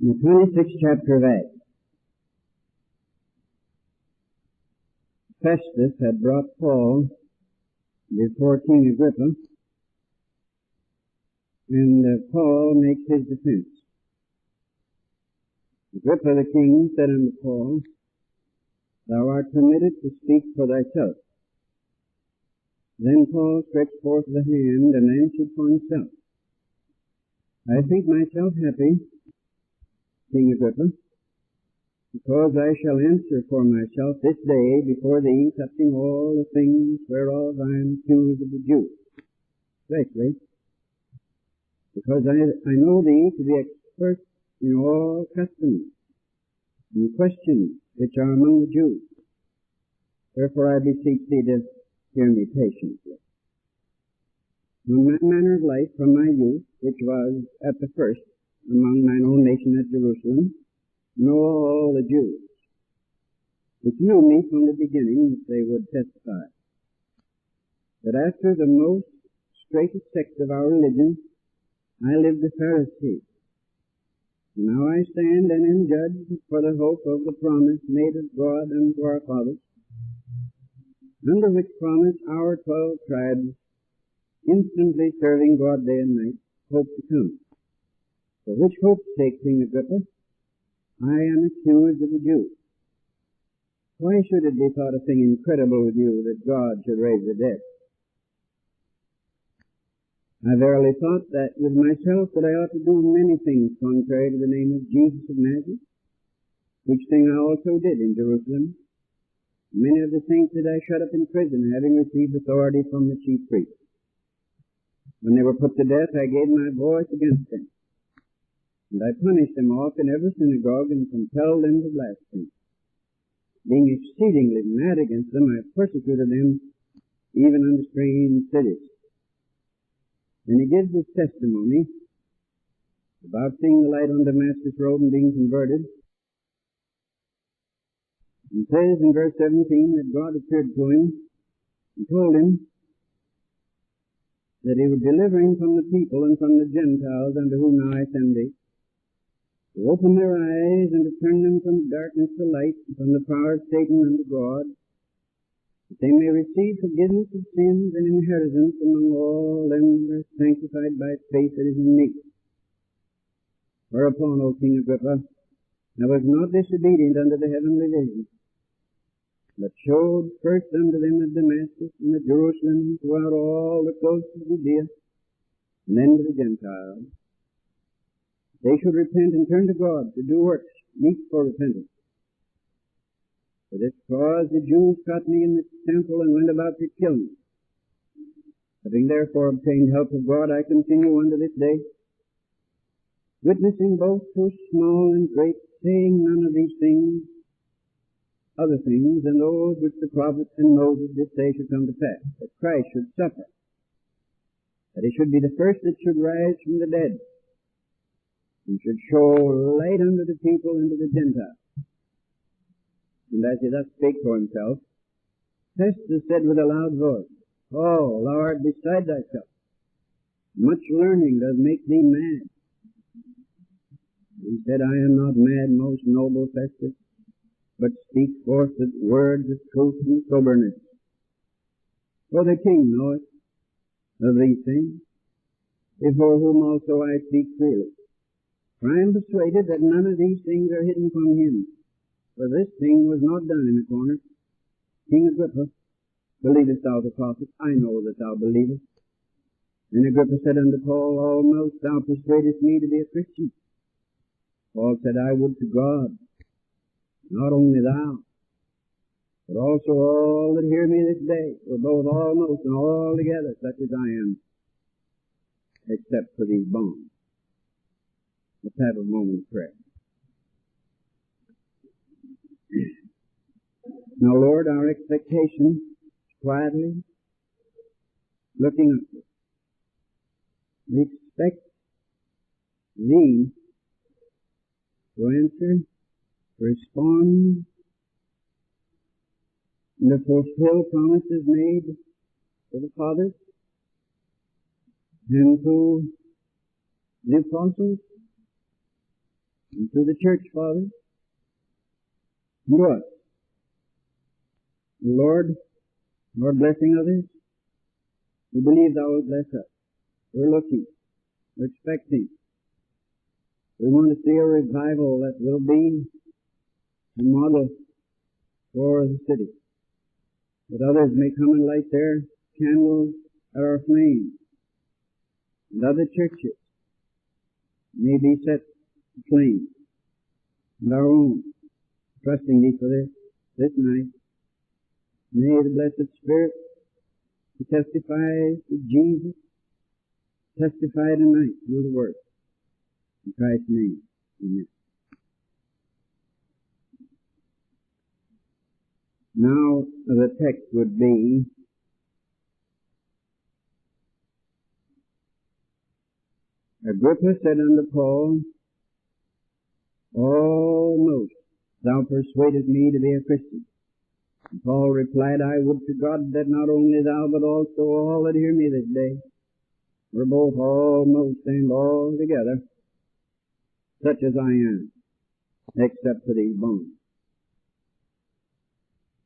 In the 26th chapter of Acts, Festus had brought Paul before King Agrippa, and Paul makes his defense. Agrippa the king said unto Paul, Thou art permitted to speak for thyself. Then Paul stretched forth the hand and answered for himself, I think myself happy, King Agrippa, because I shall answer for myself this day before thee touching all the things whereof I am accused of the Jews. Especially because I know thee to be expert in all customs and questions which are among the Jews. Therefore I beseech thee to hear me patiently. From my manner of life from my youth, which was at the first among mine own nation at Jerusalem, know all the Jews, which knew me from the beginning, if they would testify, that after the most straitest sect of our religion, I lived a Pharisee. Now I stand and am judged for the hope of the promise made of God unto our fathers, under which promise our 12 tribes, instantly serving God day and night, hope to come. For which hope's sake, King Agrippa, I am accused of the Jews. Why should it be thought a thing incredible with you that God should raise the dead? I verily thought that with myself that I ought to do many things contrary to the name of Jesus of Nazareth, which thing I also did in Jerusalem. Many of the saints did I shut up in prison, having received authority from the chief priests. When they were put to death, I gave my voice against them, and I punished them oft in every synagogue, and compelled them to blaspheme. Being exceedingly mad against them, I persecuted them even unto strange cities. And he gives his testimony about seeing the light on Damascus road and being converted. He says in verse 17 that God appeared to him and told him that he would deliver him from the people and from the Gentiles unto whom now I send thee, to open their eyes and to turn them from darkness to light, and from the power of Satan unto God, that they may receive forgiveness of sins and inheritance among all them that are sanctified by faith that is in me. Whereupon, O King Agrippa, I was not disobedient unto the heavenly vision, but showed first unto them at Damascus and at Jerusalem and throughout all the coasts of Judea, and then to the Gentiles. They should repent and turn to God to do works meet for repentance. For this cause the Jews caught me in the temple and went about to kill me. Having therefore obtained help of God, I continue unto this day, witnessing both to small and great, saying none of these things, other things, than those which the prophets and Moses did say should come to pass, that Christ should suffer, that he should be the first that should rise from the dead, and should show light unto the people and to the Gentiles. And as he thus spake for himself, Festus said with a loud voice, Paul, thou art beside thyself. Much learning does make thee mad. He said, I am not mad, most noble Festus, but speak forth the words of truth and soberness. For the king knoweth of these things, before whom also I speak freely. For I am persuaded that none of these things are hidden from him. For this thing was not done in a corner. King Agrippa, believest thou the prophet? I know that thou believest. And Agrippa said unto Paul, Almost thou persuadest me to be a Christian. Paul said, I would to God, not only thou, but also all that hear me this day, were both almost and altogether such as I am, except for these bonds. Let's have a moment of prayer. Now, Lord, our expectation is quietly looking upward. We expect thee to answer, to respond, and to fulfill promises made to the fathers and to the apostles and to the church fathers, and to us. Lord blessing others, we believe Thou wilt bless us. We're looking, we're expecting. We want to see a revival that will be a model for the city, that others may come and light their candles at our flame, and other churches may be set aflame, and our own, trusting Thee for this night. May the blessed Spirit who testifies to Jesus testify tonight through the Word. In Christ's name, amen. Now the text would be Agrippa said unto Paul, Almost thou persuadest me to be a Christian. And Paul replied, I would to God that not only thou, but also all that hear me this day were both almost and altogether such as I am, except for these bones.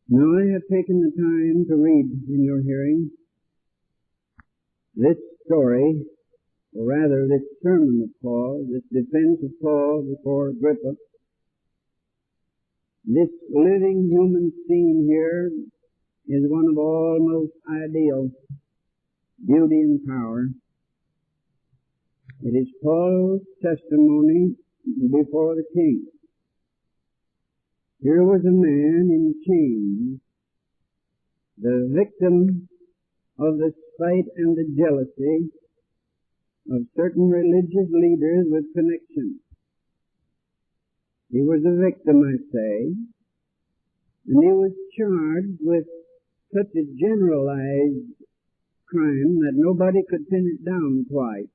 Now I have taken the time to read in your hearing this story, or rather this sermon of Paul, this defense of Paul before Agrippa. This living human scene here is one of almost ideal beauty and power. It is Paul's testimony before the king. Here was a man in chains, the victim of the spite and the jealousy of certain religious leaders with connections. He was a victim, I say, and he was charged with such a generalized crime that nobody could pin it down quite.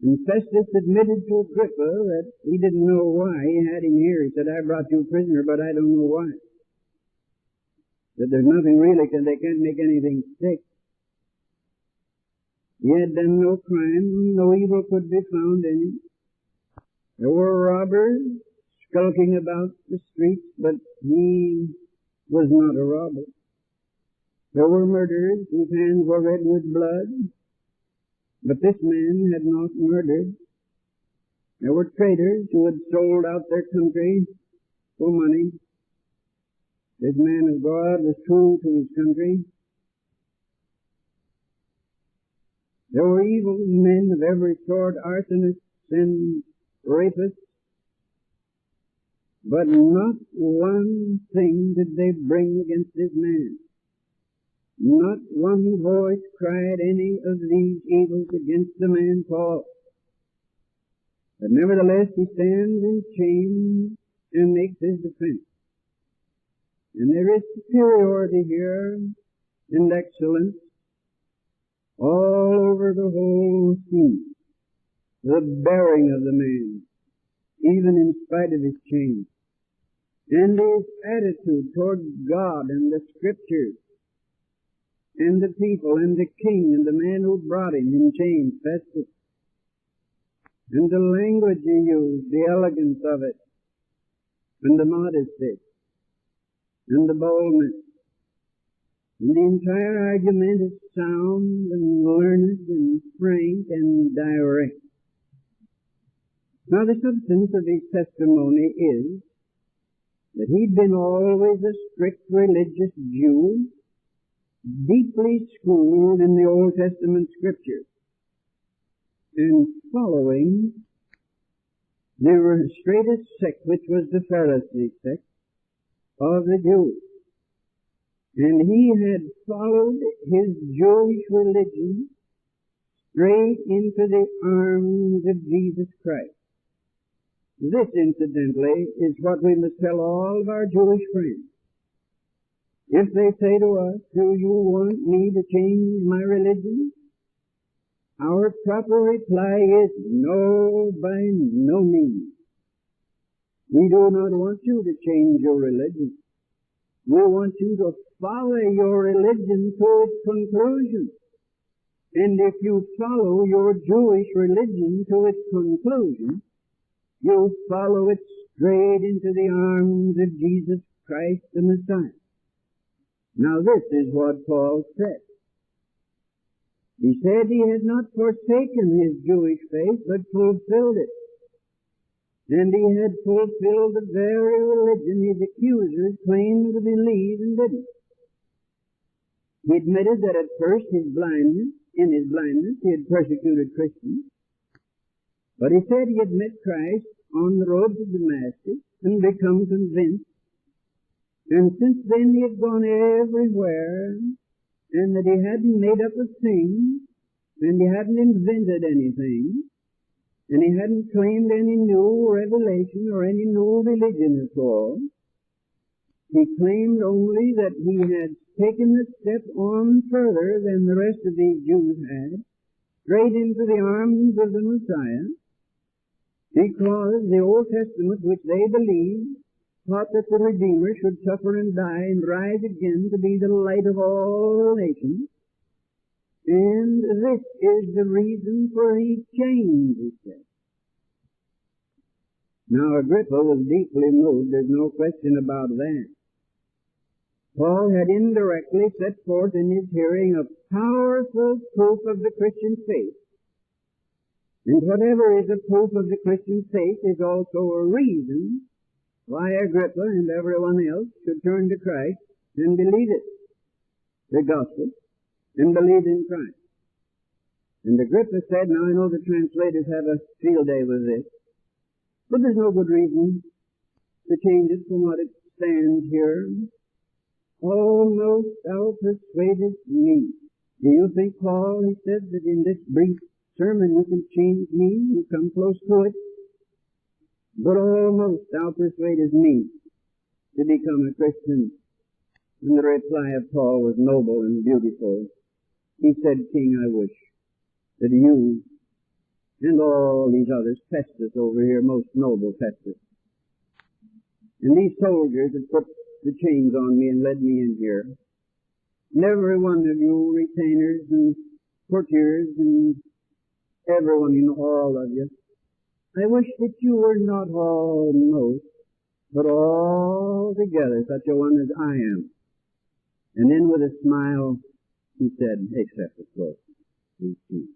And Festus admitted to Agrippa that he didn't know why he had him here. He said, I brought you a prisoner, but I don't know why. That there's nothing really, because they can't make anything stick. He had done no crime, no evil could be found in him. There were robbers skulking about the streets, but he was not a robber. There were murderers whose hands were red with blood, but this man had not murdered. There were traitors who had sold out their country for money. This man of God was true to his country. There were evil men of every sort, arsonists and rapists, but not one thing did they bring against this man. Not one voice cried any of these evils against the man Paul. But nevertheless he stands in chains and makes his defense. And there is superiority here and excellence all over the whole scene. The bearing of the man, even in spite of his chains, and his attitude toward God and the Scriptures, and the people, and the king, and the man who brought him in chains, Festus, and the language he used, the elegance of it, and the modesty, and the boldness, and the entire argument is sound and learned and frank and direct. Now the substance of his testimony is that he'd been always a strict religious Jew, deeply schooled in the Old Testament Scriptures, and following the straightest sect, which was the Pharisee sect of the Jews. And he had followed his Jewish religion straight into the arms of Jesus Christ. This, incidentally, is what we must tell all of our Jewish friends. If they say to us, do you want me to change my religion? Our proper reply is, no, by no means. We do not want you to change your religion. We want you to follow your religion to its conclusion. And if you follow your Jewish religion to its conclusion, you follow it straight into the arms of Jesus Christ the Messiah. Now this is what Paul said. He said he had not forsaken his Jewish faith, but fulfilled it. And he had fulfilled the very religion his accusers claimed to believe and didn't. He admitted that at first in his blindness, he had persecuted Christians. But he said he had met Christ on the road to Damascus and become convinced. And since then he had gone everywhere, and that he hadn't made up a thing, and he hadn't invented anything, and he hadn't claimed any new revelation or any new religion at all. He claimed only that he had taken the step on further than the rest of these Jews had, straight into the arms of the Messiah, because the Old Testament, which they believed, taught that the Redeemer should suffer and die and rise again to be the light of all nations. And this is the reason for his change, he said. Now Agrippa was deeply moved, there's no question about that. Paul had indirectly set forth in his hearing a powerful proof of the Christian faith. And whatever is a proof of the Christian faith is also a reason why Agrippa and everyone else should turn to Christ and believe it, the gospel, and believe in Christ. And Agrippa said, now I know the translators have a field day with this, but there's no good reason to change it from what it stands here. Almost thou persuadest me. Do you think, Paul, he said, that in this brief sermon you can change me? You come close to it. But almost thou persuadest me to become a Christian. And the reply of Paul was noble and beautiful. He said, King, I wish that you and all these others, Festus over here, most noble Festus, and these soldiers that put the chains on me and led me in here, and every one of you retainers and courtiers and everyone, all of you, I wish that you were not almost, but altogether such a one as I am. And then with a smile, he said, except, of course, these chains.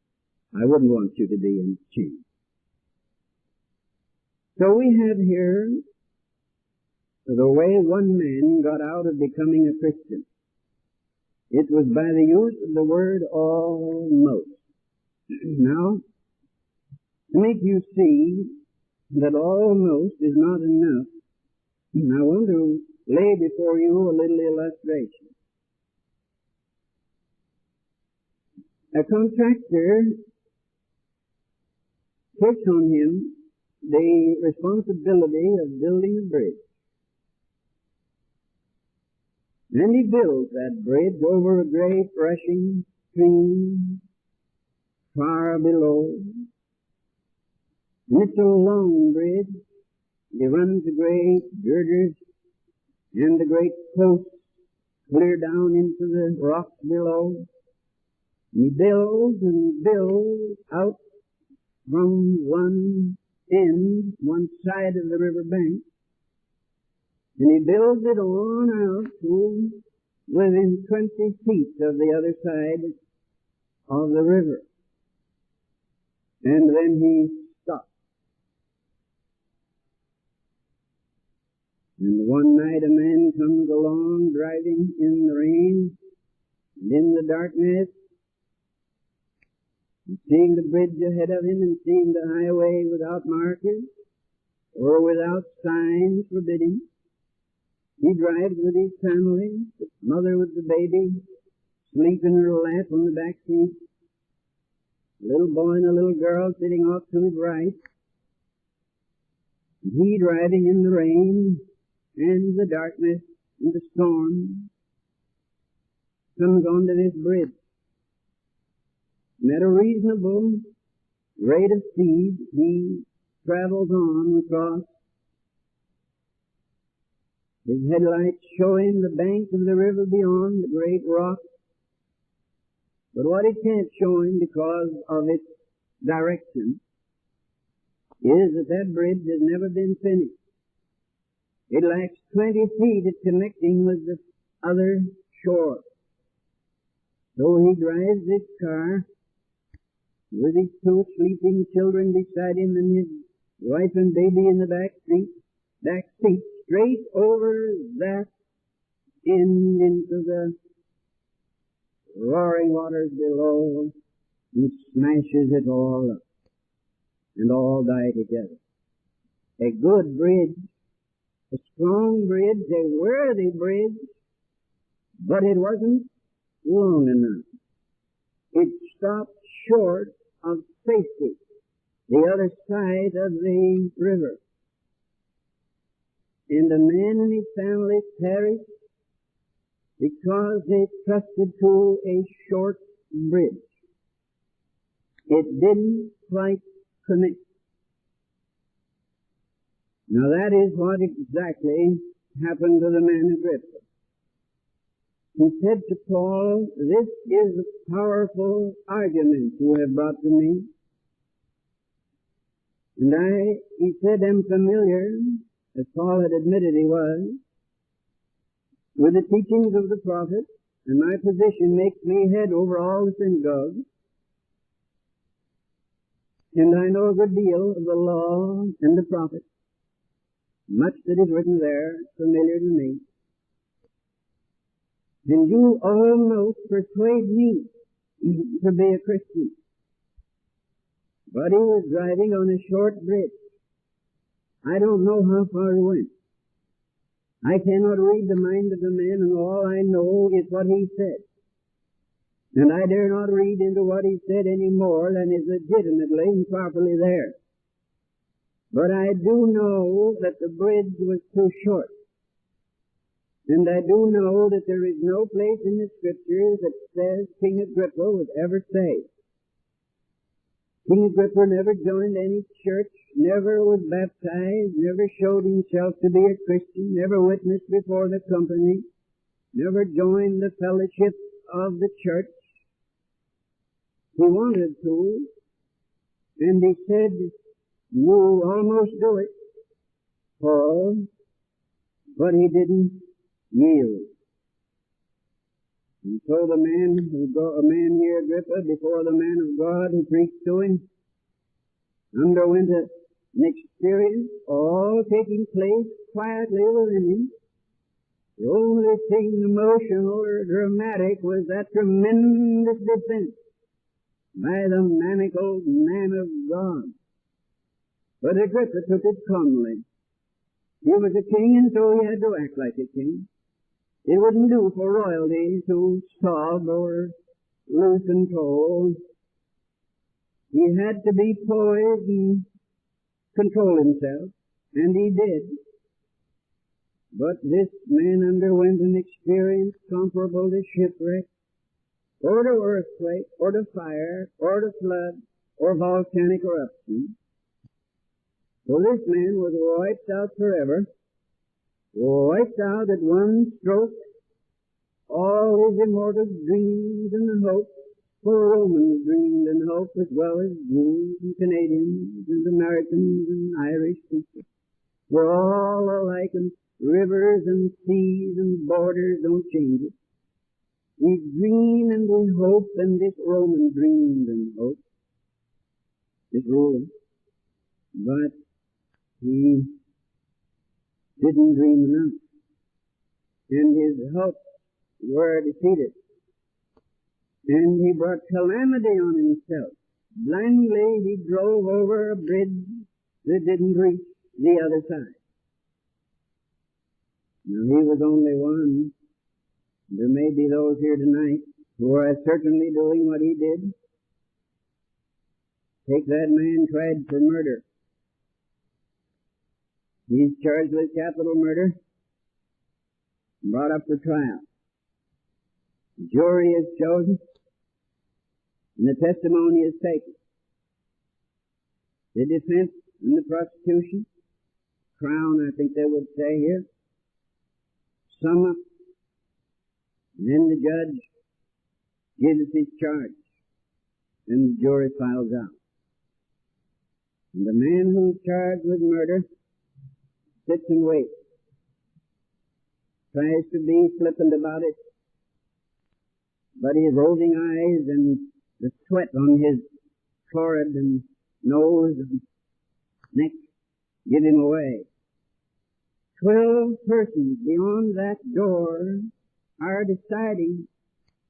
I wouldn't want you to be in chains. So we have here the way one man got out of becoming a Christian. It was by the use of the word almost. Now, to make you see that almost is not enough, I want to lay before you a little illustration. A contractor takes on him the responsibility of building a bridge. And he builds that bridge over a great rushing stream far below. And it's a long bridge. He runs the great girders and the great posts clear down into the rocks below. And he builds and builds out from one end, one side of the river bank. And he builds it on out to within 20 feet of the other side of the river. And then he stops. And one night a man comes along driving in the rain and in the darkness, and seeing the bridge ahead of him and seeing the highway without markers or without signs forbidding. He drives with his family, the mother with the baby, sleep in her lap on the back seat, a little boy and a little girl sitting off to his right. And he driving in the rain and the darkness and the storm comes onto this bridge. And at a reasonable rate of speed, he travels on across. His headlights show him the bank of the river beyond, the great rock. But what it can't show him because of its direction is that that bridge has never been finished. It lacks 20 feet of connecting with the other shore. So he drives this car with his two sleeping children beside him and his wife and baby in the back seat, straight over that end into the roaring waters below, and smashes it all up, and all die together. A good bridge, a strong bridge, a worthy bridge, but it wasn't long enough. It stopped short of safety, the other side of the river. And the man and his family perished because they trusted to a short bridge. It didn't quite connect. Now that is what exactly happened to the man Agrippa. He said to Paul, "This is a powerful argument you have brought to me. And he said, am familiar, as Paul had admitted he was, with the teachings of the prophet, and my position makes me head over all the synagogues. And I know a good deal of the law and the prophets. Much that is written there is familiar to me. And you almost persuade me to be a Christian." But he was driving on a short bridge. I don't know how far he went. I cannot read the mind of the man, and all I know is what he said. And I dare not read into what he said any more than is legitimately and properly there. But I do know that the bridge was too short. And I do know that there is no place in the Scriptures that says King Agrippa was ever saved. King Agrippa never joined any church, never was baptized, never showed himself to be a Christian, never witnessed before the company, never joined the fellowship of the church. He wanted to, and he said, "You almost do it, Paul," but he didn't yield. And so the man here, Agrippa, before the man of God who preached to him, underwent an experience, all taking place quietly within him. The only thing emotional or dramatic was that tremendous defense by the manacled man of God. But Agrippa took it calmly. He was a king, and so he had to act like a king. It wouldn't do for royalty to sob or lose control. He had to be poised and control himself, and he did. But this man underwent an experience comparable to shipwreck, or to earthquake, or to fire, or to flood, or volcanic eruption. So this man was wiped out forever, wiped out at one stroke, all his immortal dreams and hopes, for Romans dreamed and hoped as well as Jews and Canadians and Americans and Irish people. We're all alike, and rivers and seas and borders don't change it. We dream and we hope, and this Roman dreamed and hoped, this ruler, but he didn't dream enough, and his hopes were defeated, and he brought calamity on himself. Blindly he drove over a bridge that didn't reach the other side. Now he was only one. There may be those here tonight who are certainly doing what he did. Take that man tried for murder. He's charged with capital murder, brought up for trial. The jury is chosen, and the testimony is taken. The defense and the prosecution, crown, I think they would say here, sum up, and then the judge gives his charge, and the jury files out. And the man who's charged with murder sits and waits, tries to be flippant about it, but his roving eyes and the sweat on his forehead and nose and neck give him away. 12 persons beyond that door are deciding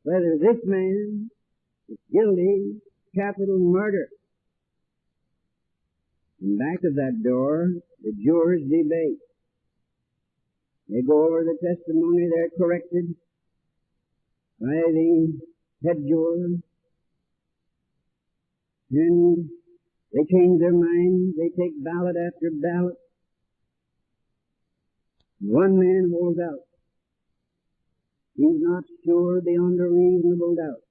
whether this man is guilty of capital murder. And back of that door, the jurors debate. They go over the testimony, they're corrected by the head juror, and they change their minds, they take ballot after ballot. One man holds out. He's not sure beyond a reasonable doubt.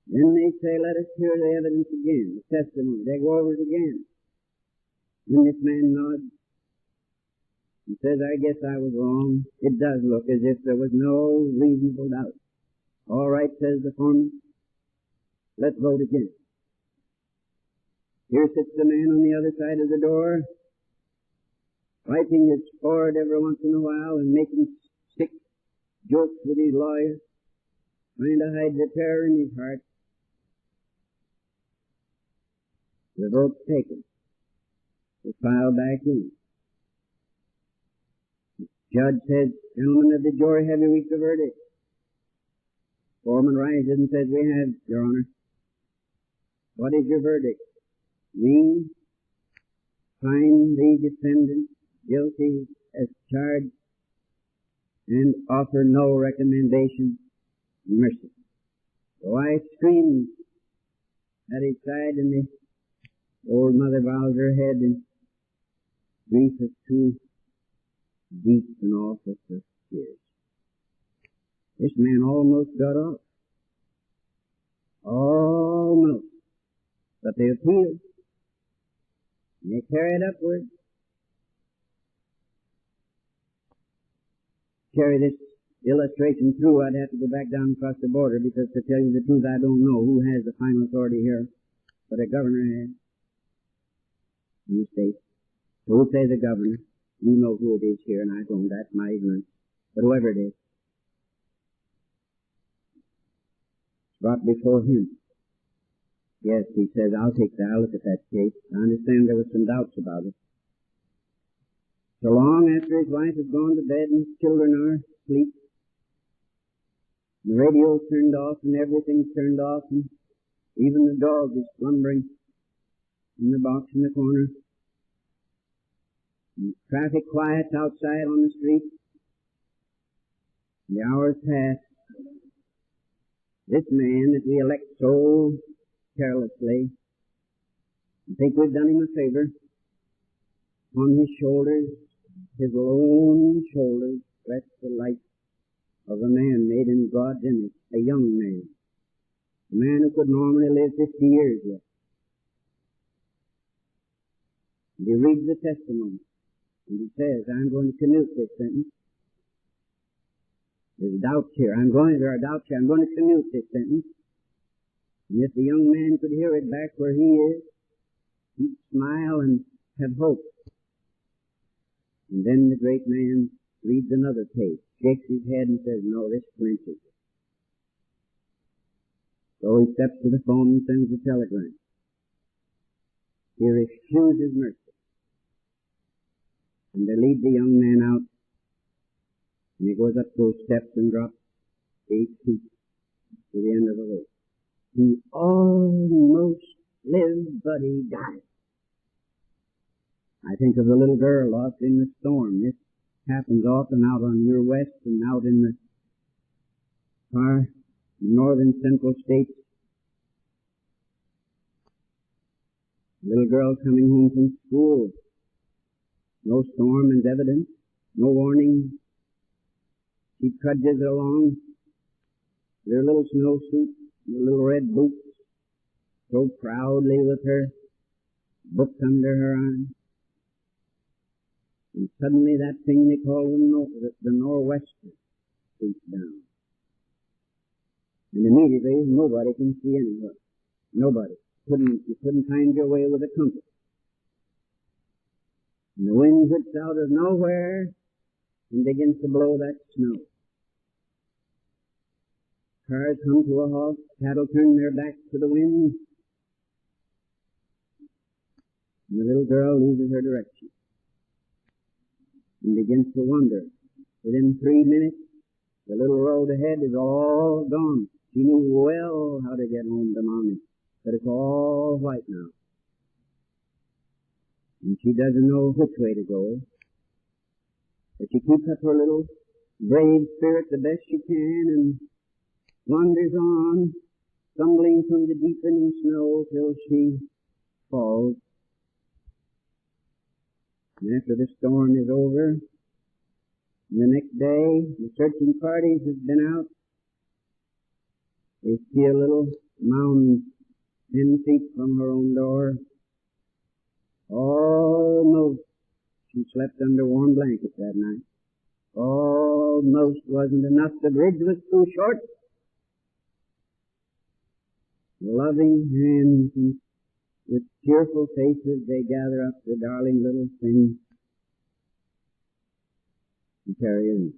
Then they say, let us hear the evidence again, the testimony. They go over it again. Then this man nods. He says, I guess I was wrong. It does look as if there was no reasonable doubt. All right, says the foreman. Let's vote again. Here sits the man on the other side of the door, wiping his forehead every once in a while and making sick jokes with his lawyer, trying to hide the terror in his heart. The vote's taken. They file back in. The judge says, gentlemen of the jury, have you reached a verdict? Foreman rises and says, we have, Your Honor. What is your verdict? We find the defendant guilty as charged and offer no recommendation of mercy. So I screamed at his side, and the old mother bows her head, and grief is too deep and awful for tears. This man almost got off. Almost. But they appealed. And they carried upward. Carry this illustration through, I'd have to go back down across the border, because to tell you the truth, I don't know who has the final authority here, but a governor has in the state. So we'll say the governor. You know who it is here, and I don't. That's my ignorance. But whoever it is, it's brought before him. Yes, he says, I'll look at that case. I understand there were some doubts about it. So long after his wife has gone to bed and his children are asleep, the radio's turned off and everything's turned off, and even the dog is slumbering in the box in the corner. And traffic quiets outside on the street. The hours pass. This man that we elect so carelessly, and think we've done him a favor, on his shoulders, his lone shoulders, rests the light of a man made in God's image, a young man, a man who could normally live 50 years yet. And he reads the testimony, and he says, I'm going to commute this sentence. There's doubts here. There are doubts here. I'm going to commute this sentence. And if the young man could hear it back where he is, he'd smile and have hope. And then the great man reads another page, shakes his head and says, no, this clinches it. So he steps to the phone and sends a telegram. He refuses mercy. And they lead the young man out, and he goes up those steps and drops 8 feet to the end of the road. He almost lived, but he died. I think of the little girl lost in the storm. This happens often out on your west and out in the far northern central states. Little girl coming home from school. No storm is evident, no warning. She trudges along with her little snowsuit, her little red boots, so proudly with her book under her arm. And suddenly that thing they call the nor'wester sweeps down. And immediately nobody can see anywhere. Nobody. You couldn't find your way with a compass. And the wind hits out of nowhere and begins to blow that snow. Cars come to a halt, cattle turn their backs to the wind, and the little girl loses her direction and begins to wander. Within 3 minutes, the little road ahead is all gone. She knew well how to get home to Mommy, but it's all white now. And she doesn't know which way to go. But she keeps up her little brave spirit the best she can and wanders on, stumbling through the deepening snow till she falls. And after the storm is over, the next day, the searching parties have been out. They see a little mound 10 feet from her own door. Almost she slept under warm blankets that night. Almost wasn't enough. The bridge was too short. Loving hands and with cheerful faces they gather up the darling little thing and carry her in.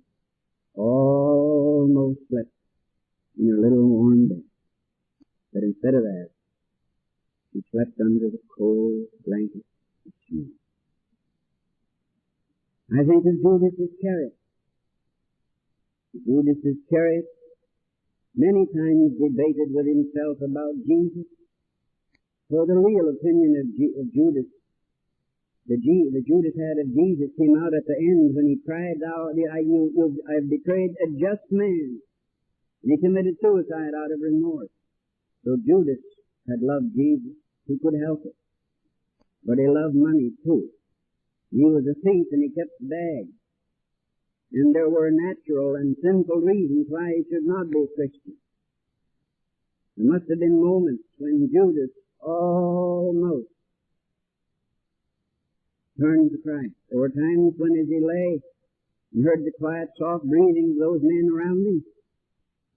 Almost slept in her little warm bed. But instead of that, she slept under the cold blanket of snow. I think of Judas Iscariot. Judas Iscariot many times debated with himself about Jesus. For the real opinion of Judas, the Judas had of Jesus, came out at the end when he cried out, I've betrayed a just man. And he committed suicide out of remorse. So Judas had loved Jesus. He could help it. But he loved money too. He was a thief and he kept the bag. And there were natural and sinful reasons why he should not be a Christian. There must have been moments when Judas almost turned to Christ. There were times when as he lay and heard the quiet, soft breathing of those men around him,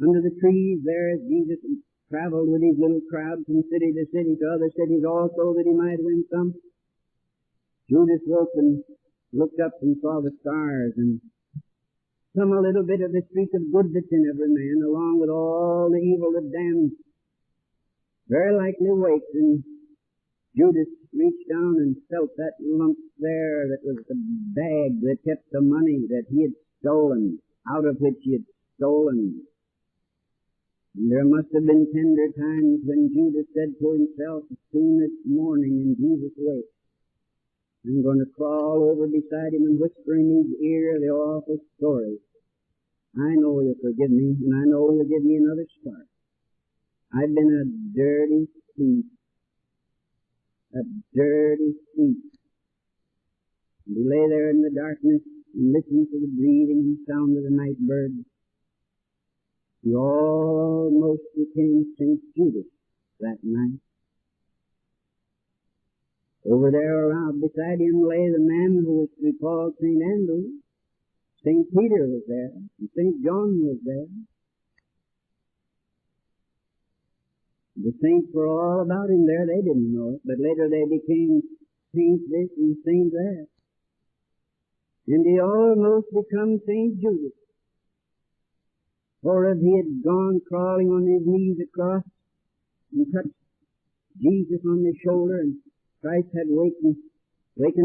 under the trees there as Jesus traveled with his little crowd from city to city to other cities also that he might win some. Judas woke and looked up and saw the stars and some a little bit of the streak of good that's in every man, along with all the evil that damns. Very likely waked, and Judas reached down and felt that lump there that was the bag that kept the money that he had stolen, out of which he had stolen. And there must have been tender times when Judas said to himself, as soon as morning and Jesus wakes, I'm going to crawl over beside him and whisper in his ear the awful story. I know he'll forgive me, and I know he'll give me another start. I've been a dirty thief. A dirty thief. And he lay there in the darkness and listened to the breathing and sound of the night birds. He almost became St. Judas that night. Over there around beside him lay the man who was to be called St. Andrew. St. Peter was there, and St. John was there. The saints were all about him there. They didn't know it, but later they became Saint this and Saint that. And he almost become St. Judas. For if he had gone crawling on his knees across and touched Jesus on the shoulder, and Christ had wakened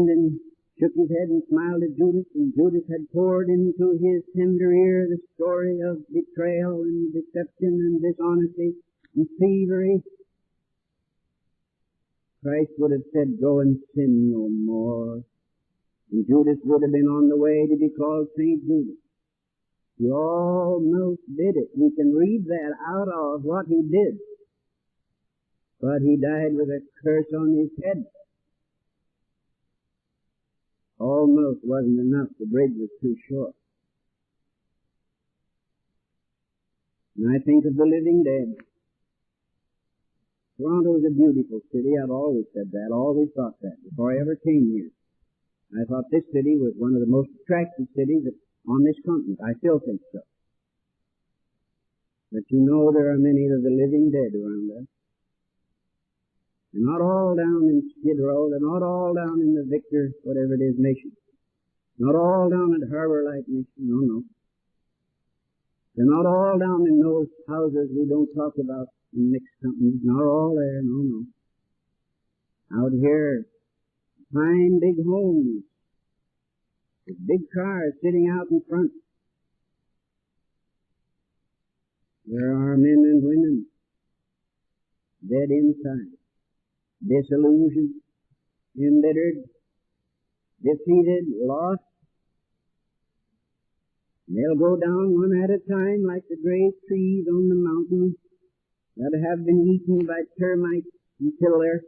and shook his head and smiled at Judas, and Judas had poured into his tender ear the story of betrayal and deception and dishonesty and thievery, Christ would have said, go and sin no more. And Judas would have been on the way to be called St. Judas. He almost did it. We can read that out of what he did. But he died with a curse on his head. Almost wasn't enough. The bridge was too short. And I think of the living dead. Toronto is a beautiful city. I've always said that, always thought that, before I ever came here. I thought this city was one of the most attractive cities on this continent. I still think so. But you know there are many of the living dead around us. They're not all down in Skid Row. They're not all down in the Victor, whatever it is, mission. Not all down at Harbor Light mission. No, no. They're not all down in those houses we don't talk about in mixed companies. Not all there. No, no. Out here, fine big homes with big cars sitting out in front. There are men and women dead inside, disillusioned, embittered, defeated, lost. They'll go down one at a time like the great trees on the mountain that have been eaten by termites until they're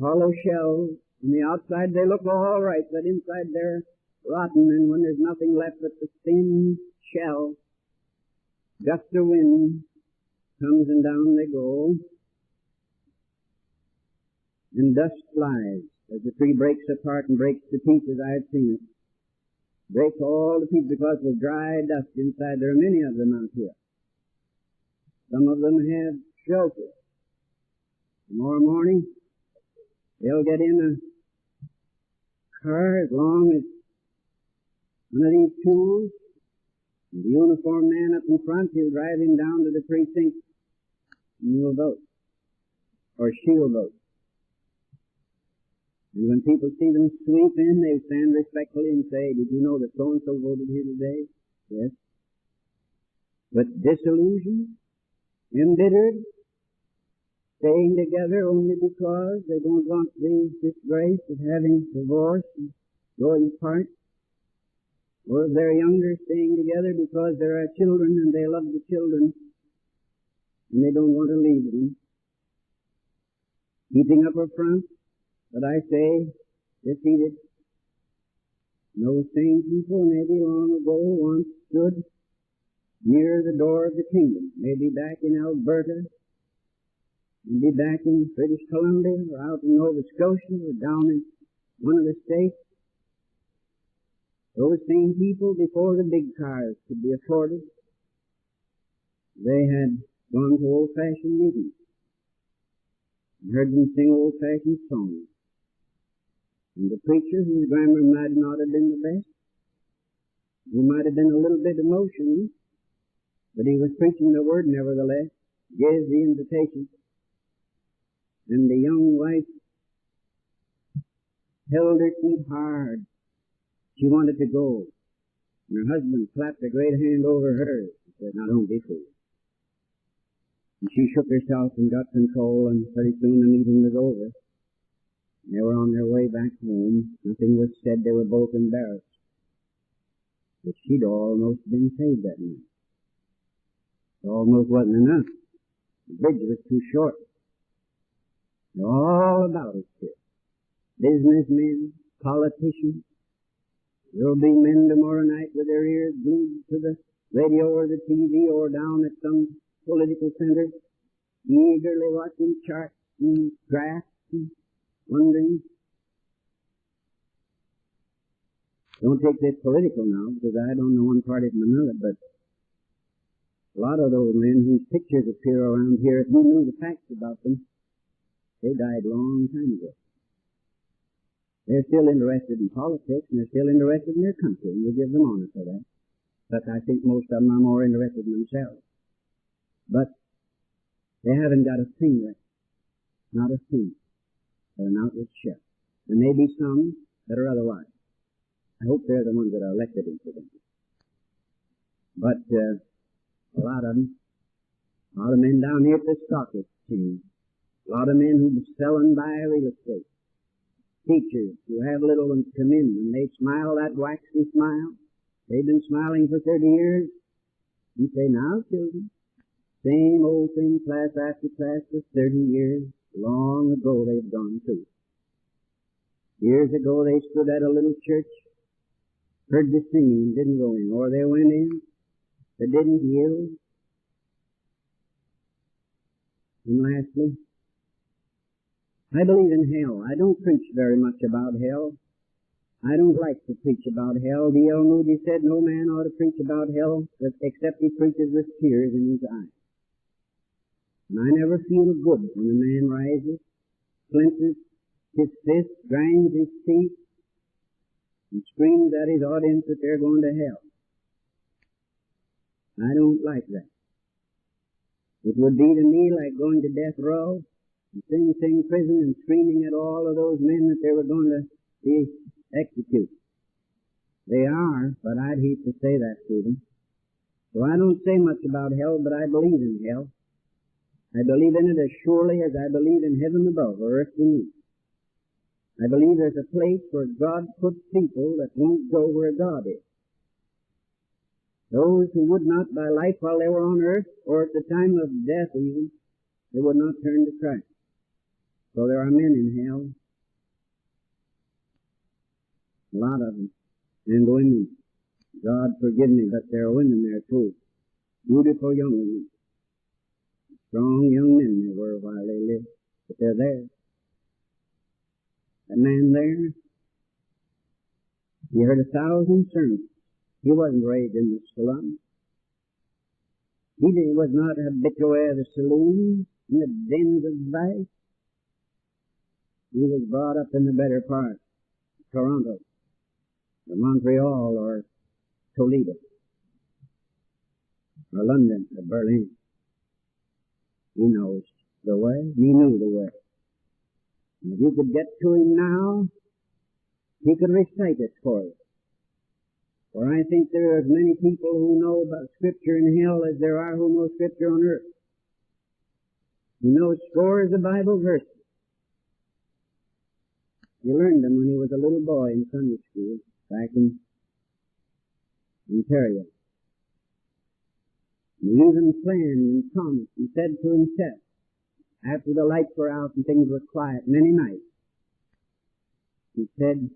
hollow shells. On the outside they look all right, but inside they're rotten, and when there's nothing left but the thin shell, gust of wind comes and down they go, and dust flies as the tree breaks apart and breaks to pieces. I've seen it. Breaks all to pieces because of dry dust inside. There are many of them out here. Some of them have shelter. Tomorrow morning, they'll get in a car as long as one of these tools. And the uniformed man up in front, he'll drive him down to the precinct and he'll vote. Or she'll vote. And when people see them sweep in, they stand respectfully and say, "Did you know that so-and-so voted here today?" Yes. But disillusioned, embittered, staying together only because they don't want the disgrace of having divorce and going apart. Or if they're younger, staying together because there are children and they love the children and they don't want to leave them. Keeping up a front, but I say, defeated. Those same people maybe long ago once stood near the door of the kingdom, maybe back in Alberta, maybe back in British Columbia, or out in Nova Scotia, or down in one of the states. Those same people, before the big cars could be afforded, they had gone to old-fashioned meetings and heard them sing old-fashioned songs. And the preacher, whose grammar might not have been the best, who might have been a little bit emotional, but he was preaching the word nevertheless, gives the invitation. And the young wife held her feet hard. She wanted to go. And her husband clapped a great hand over hers and said, "Now don't be fooled." And she shook herself and got control, and pretty soon the meeting was over. They were on their way back home. Nothing was said. They were both embarrassed. But she'd almost been saved that night. It almost wasn't enough. The bridge was too short. They're all about us here. Businessmen, politicians. There'll be men tomorrow night with their ears glued to the radio or the TV or down at some political center, eagerly watching charts and graphs and wondering. Don't take this political now, because I don't know one party from another, but a lot of those men whose pictures appear around here, if you knew the facts about them, they died a long time ago. They're still interested in politics, and they're still interested in their country, and we give them honor for that. But I think most of them are more interested in themselves. But they haven't got a thing left. Not a thing. They're an outward shell. There may be some that are otherwise. I hope they're the ones that are elected into them. But a lot of them, a lot of men down here at the stock exchange, a lot of men who sell and buy real estate, teachers who have little ones come in and they smile that waxy smile. They've been smiling for 30 years. You say, "Now, children, same old thing, class after class for 30 years. Long ago they've gone too. Years ago they stood at a little church, heard the singing and didn't go in, or they went in, they didn't yield." And lastly, I believe in hell. I don't preach very much about hell. I don't like to preach about hell. D.L. Moody said no man ought to preach about hell except he preaches with tears in his eyes. And I never feel good when a man rises clenches his fist, grinds his teeth, and screams at his audience that they're going to hell. I don't like that. It would be to me like going to death row, and Sing Sing prison, and screaming at all of those men that they were going to be executed. They are, but I'd hate to say that to them. So I don't say much about hell, but I believe in hell. I believe in it as surely as I believe in heaven above or earth beneath. I believe there's a place where God puts people that won't go where God is. Those who would not by life while they were on earth, or at the time of death even, they would not turn to Christ. So there are men in hell. A lot of them. And women. God forgive me, but there are women there too. Beautiful young women. Strong young men they were while they lived. But they're there. That man there, he heard 1,000 sermons. He wasn't raised in the slum. He was not habitué of the saloons and the dens of vice. He was brought up in the better part of Toronto, or Montreal, or Toledo, or London, or Berlin. He knows the way. He knew the way. And if you could get to him now, he could recite it for you. For I think there are as many people who know about Scripture in hell as there are who know Scripture on earth. He knows scores of Bible verses. He learned them when he was a little boy in Sunday school back in Ontario. He even planned and promised and said to himself, after the lights were out and things were quiet many nights, he said,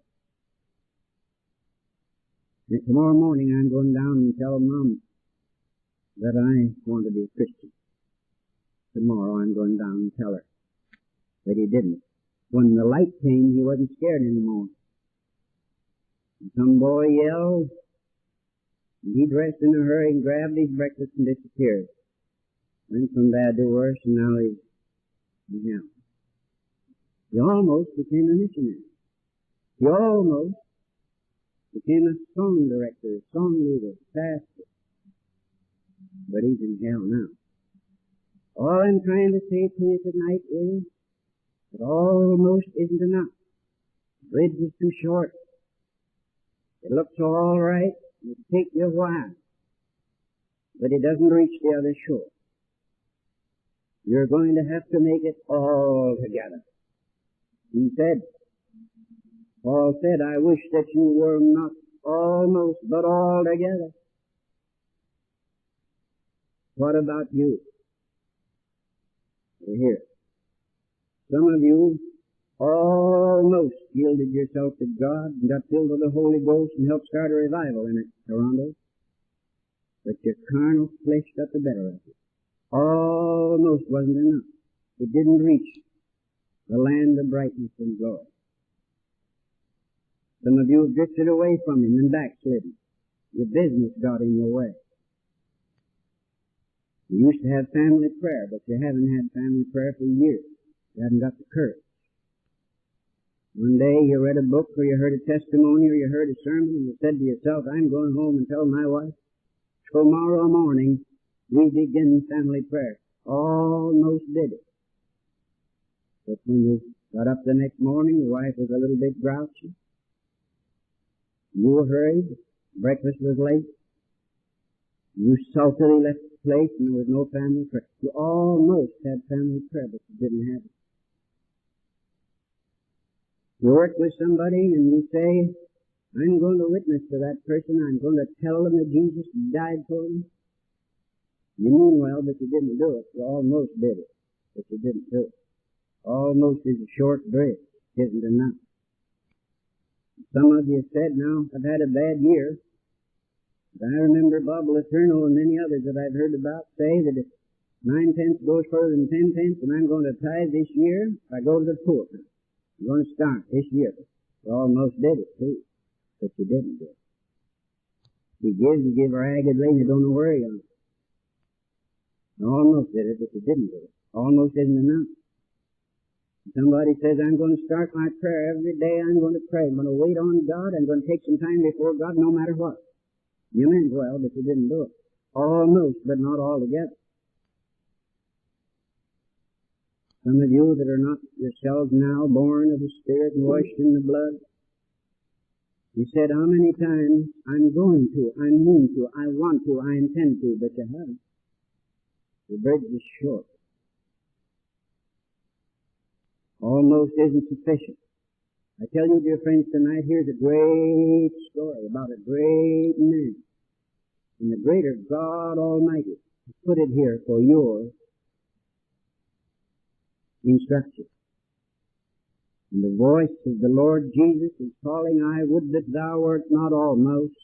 tomorrow morning I'm going down and tell Mom that I want to be a Christian. Tomorrow I'm going down and tell her. But he didn't. When the light came, he wasn't scared anymore. And some boy yelled, and he dressed in a hurry and grabbed his breakfast and disappeared. Went from bad to worse, and now he's in hell. He almost became a missionary. He almost became a song director, song leader, pastor. But he's in hell now. All I'm trying to say to you tonight is that almost isn't enough. The bridge is too short. It looks all right. It'll take you a while. But it doesn't reach the other shore. You're going to have to make it all together. He said, Paul said, I wish that you were not almost, but all together. What about you? You're here. Some of you almost yielded yourself to God and got filled with the Holy Ghost and helped start a revival in it, Toronto. But your carnal flesh got the better of it. Almost wasn't enough. It didn't reach the land of brightness and glory. Some of you have drifted away from Him and backslidden. Your business got in your way. You used to have family prayer, but you haven't had family prayer for years. You haven't got the courage. One day you read a book, or you heard a testimony, or you heard a sermon, and you said to yourself, I'm going home and tell my wife, tomorrow morning we begin family prayer. Almost did it. But when you got up the next morning, your wife was a little bit grouchy. You were hurried. Breakfast was late. You sulkily left the place, and there was no family prayer. You almost had family prayer, but you didn't have it. You work with somebody, and you say, I'm going to witness to that person. I'm going to tell them that Jesus died for them. You mean well, but you didn't do it. You almost did it, but you didn't do it. Almost is a short bridge. It isn't enough. Some of you said, now, I've had a bad year. But I remember Bob Letourneau and many others that I've heard about say that if 9/10 goes further than 10/10, and I'm going to tithe this year, I go to the poor. I'm going to start this year. You almost did it, too. But you didn't do it. You give raggedly, and you don't know where you're going. You almost did it, but you didn't do it. Almost isn't enough. Somebody says, I'm going to start my prayer every day. I'm going to pray. I'm going to wait on God. I'm going to take some time before God no matter what. You meant well, but you didn't do it. Almost, but not altogether. Some of you that are not yourselves now born of the Spirit and washed in the blood, you said how many times, I'm going to, I mean to, I want to, I intend to, but you haven't. The bridge is short. Almost isn't sufficient. I tell you, dear friends, tonight, here's a great story about a great man. And the greater God Almighty has put it here for your instruction. And the voice of the Lord Jesus is calling, I would that thou wert not almost,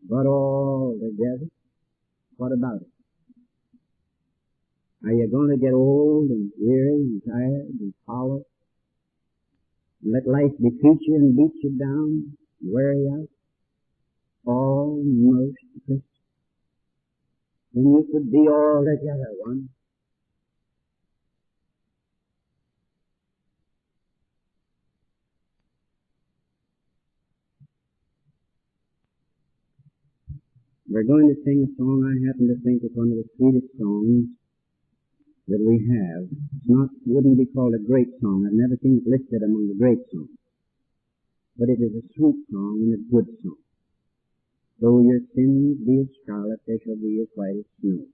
but altogether. What about it? Are you going to get old and weary and tired and hollow? And let life defeat you and beat you down, wear you out? Almost Christian. When you could be altogether one. We're going to sing a song I happen to think is one of the sweetest songs that we have. Wouldn't be called a great song. I've never seen it listed among the great songs. But it is a sweet song and a good song. Though your sins be as scarlet, they shall be as white as snow.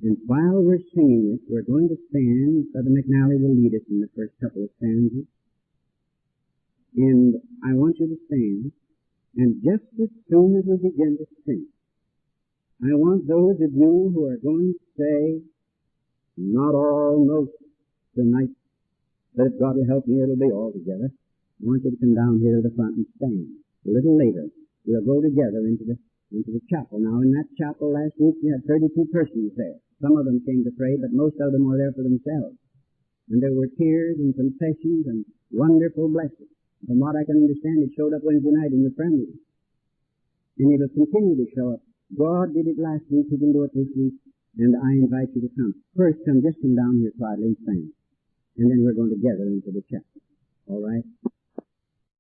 And while we're singing it, we're going to stand. Brother McNally will lead us in the first couple of stanzas. And I want you to stand. And just as soon as we begin to sing, I want those of you who are going to say, not almost tonight, but if God will help me, it'll be all together. I want you to come down here to the front and stand. A little later, we'll go together into the chapel. Now, in that chapel last week, we had 32 persons there. Some of them came to pray, but most of them were there for themselves. And there were tears and confessions and wonderful blessings. From what I can understand, it showed up Wednesday night in your prayer meeting. And it will continue to show up. God did it last week. He can do it this week. And I invite you to come. First, just come down here quietly and stand. And then we're going to gather into the chapel. All right?